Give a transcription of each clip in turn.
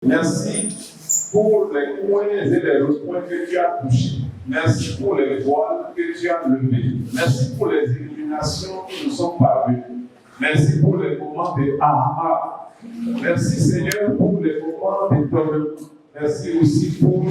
Merci pour les coins et les recoins que tu as touchés. Merci pour les voiles que tu as levés. Merci pour les illuminations qui nous sont parvenues. Merci pour les moments de aha. Merci Seigneur pour les moments d'étonnement. Merci aussi pour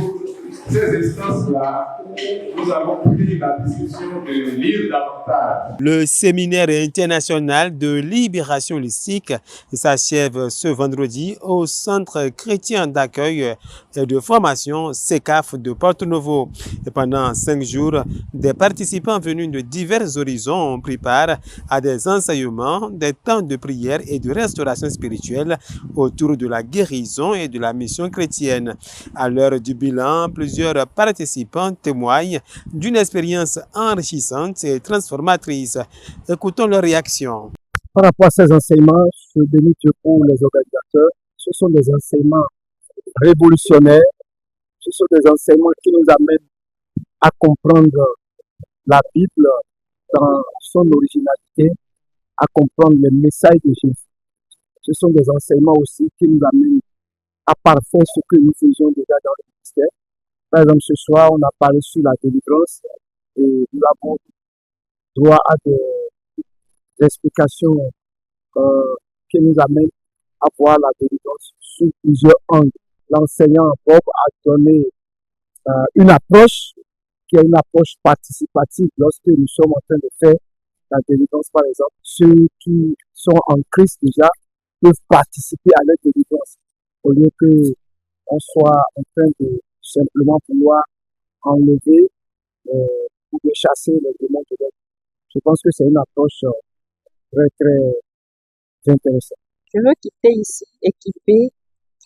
ces instances-là où nous avons pris la décision de lire davantage. Le séminaire international de libération holistique s'achève ce vendredi au Centre chrétien d'accueil et de formation CECAF de Porto-Novo. Et pendant 5 jours, des participants venus de divers horizons ont pris part à des enseignements, des temps de prière et de restauration spirituelle autour de la guérison et de la mission chrétienne. À l'heure du bilan, plusieurs participants témoignent d'une expérience enrichissante et transformatrice. Écoutons leur réaction. Par rapport à ces enseignements, je bénis Dieu pour les organisateurs. Ce sont des enseignements révolutionnaires. Ce sont des enseignements qui nous amènent à comprendre la Bible dans son originalité, à comprendre les messages de Jésus. Ce sont des enseignements aussi qui nous amènent à parfaire ce que nous faisions déjà dans le ministère. Par exemple, ce soir, on a parlé sur la délivrance et nous avons droit à des explications qui nous amènent à voir la délivrance sous plusieurs angles. L'enseignant Bob a donné une approche qui est une approche participative lorsque nous sommes en train de faire la délivrance, par exemple. Ceux qui sont en Christ déjà peuvent participer à la délivrance au lieu qu'on soit en train de simplement pouvoir enlever ou de chasser les démons de l'homme. Je pense que c'est une approche très, très intéressante. Je veux quitter ici équipée,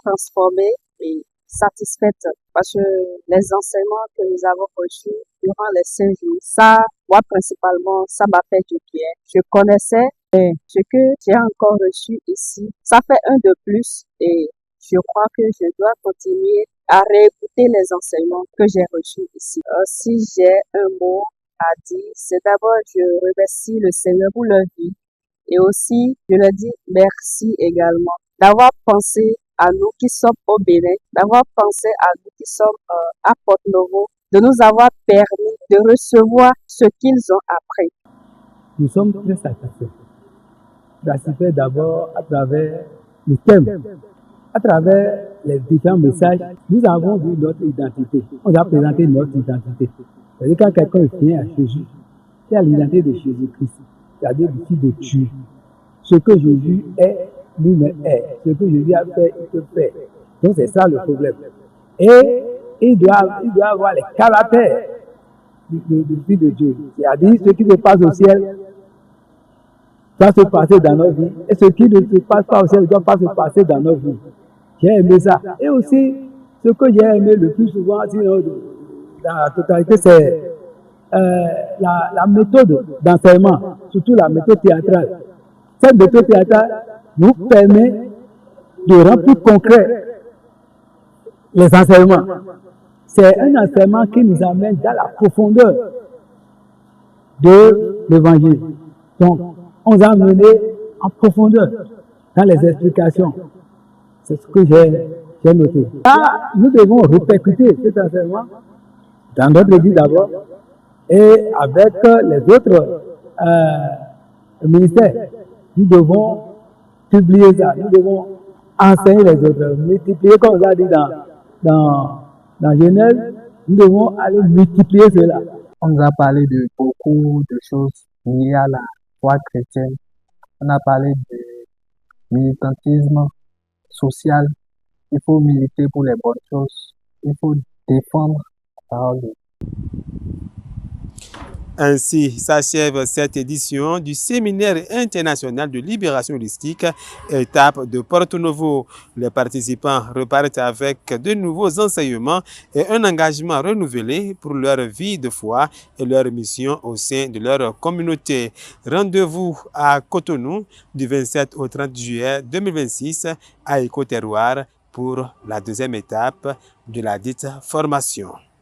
transformée et satisfaite parce que les enseignements que nous avons reçus durant les 5 jours, ça, moi principalement, ça m'a fait du bien. Je connaissais ce que j'ai encore reçu ici. Ça fait un de plus et je crois que je dois continuer à réécouter les enseignements que j'ai reçus ici. Si j'ai un mot à dire, c'est d'abord je remercie le Seigneur pour leur vie et aussi je leur dis merci également d'avoir pensé à nous qui sommes au Bénin, d'avoir pensé à nous qui sommes à Porto-Novo, de nous avoir permis de recevoir ce qu'ils ont appris. Nous sommes très satisfaits. Satisfaits d'abord à travers le thème. À travers les différents messages, nous avons vu notre identité. On a présenté notre identité. C'est-à-dire quand quelqu'un vient à Jésus, c'est à l'identité de Jésus-Christ, c'est-à-dire le Fils de Dieu. Ce que Jésus est, lui-même est. Ce que Jésus a fait, il peut faire. Donc c'est ça le problème. Et il doit avoir les caractères du Fils de Dieu. C'est-à-dire ce qui se passe au ciel doit se passer dans nos vies. Et ce qui ne se passe pas au ciel ne doit pas se passer dans nos vies. J'ai aimé ça. Et aussi, ce que j'ai aimé le plus souvent, sinon, dans la totalité, c'est la méthode d'enseignement, surtout la méthode théâtrale. Cette méthode théâtrale nous permet de rendre plus concret les enseignements. C'est un enseignement qui nous amène dans la profondeur de l'évangile. Donc, on nous a amené en profondeur dans les explications. C'est ce que j'ai noté. Là, nous devons répercuter cet enseignement dans notre église d'abord et avec les autres ministères. Nous devons publier ça, nous devons enseigner les autres, multiplier, comme on a dit dans Genèse, nous devons aller multiplier cela. On nous a parlé de beaucoup de choses liées à la foi chrétienne. On a parlé du militantisme social. Il faut militer pour les bonnes choses. Il faut défendre la parole de Dieu. Ainsi s'achève cette édition du séminaire international de libération holistique, étape de Porto-Novo. Les participants repartent avec de nouveaux enseignements et un engagement renouvelé pour leur vie de foi et leur mission au sein de leur communauté. Rendez-vous à Cotonou du 27 au 30 juillet 2026 à Écoterroir pour la deuxième étape de la dite formation.